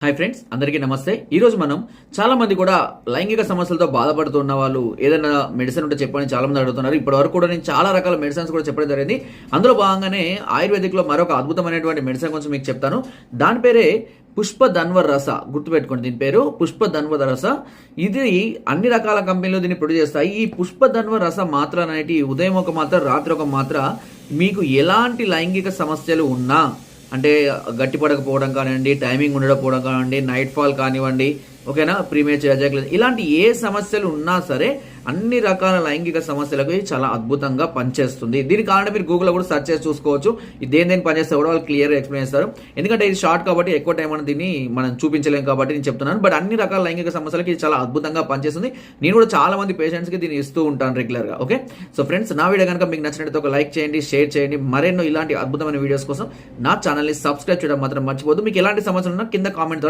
Hi friends, అందరికీ నమస్తే. ఈరోజు మనం చాలా మంది కూడా లైంగిక సమస్యలతో బాధపడుతున్న వాళ్ళు ఏదైనా మెడిసిన్ ఉంటే చెప్పని చాలా మంది అడుగుతున్నారు. ఇప్పటి వరకు కూడా నేను చాలా రకాల మెడిసిన్స్ కూడా చెప్పడం జరిగింది. అందులో భాగంగానే ఆయుర్వేదిక్లో మరొక అద్భుతమైనటువంటి మెడిసిన్ గురించి మీకు చెప్తాను. దాని పేరే పుష్పధన్వ రస. గుర్తుపెట్టుకోండి, దీని పేరు పుష్పధన్వ రస. ఇది అన్ని రకాల కంపెనీలు దీన్ని ప్రొడ్యూస్ చేస్తాయి. ఈ పుష్పధన్వ రస మాత్ర అనేటి ఉదయం ఒక మాత్ర, రాత్రి ఒక మాత్ర మీకు ఎలాంటి లైంగిక సమస్యలు ఉన్నా, అంటే గట్టి పడకపోవడం కానివ్వండి, టైమింగ్ ఉండకపోవడం కానివ్వండి, నైట్ ఫాల్ కానివ్వండి, ఓకేనా, ప్రీమేచర్ ఎజాక్యులేషన్, ఇలాంటి ఏ సమస్యలు ఉన్నా సరే అన్ని రకాల లైంగిక సమస్యలకు చాలా అద్భుతంగా పనిచేస్తుంది. దీనికి కావాలంటే మీరు గూగుల్లో కూడా సెర్చ్ చేసి చూసుకోవచ్చు. ఇది దేని పనిచేస్తే కూడా వాళ్ళు క్లియర్గా ఎక్స్ప్లెయిన్ చేస్తారు. ఎందుకంటే ఇది షార్ట్ కాబట్టి ఎక్కువ టైం అని దీన్ని మనం చూపించలేం కాబట్టి నేను చెప్తున్నాను. బట్ అన్ని రకాల లైంగిక సమస్యలకి ఇది చాలా అద్భుతంగా పనిచేస్తుంది. నేను కూడా చాలా మంది పేషెంట్స్కి దీన్ని ఇస్తూ ఉంటాను రెగ్యులర్గా. ఓకే, సో ఫ్రెండ్స్, నా వీడియో కనుక మీకు నచ్చినట్లయితే ఒక లైక్ చేయండి, షేర్ చేయండి. మరెన్నో ఇలాంటి అద్భుతమైన వీడియోస్ కోసం నా ఛానల్ని సబ్స్క్రైబ్ చేయడం మాత్రం మర్చిపోద్దు. మీకు ఎలాంటి సమస్యలు ఉన్నా కింద కామెంట్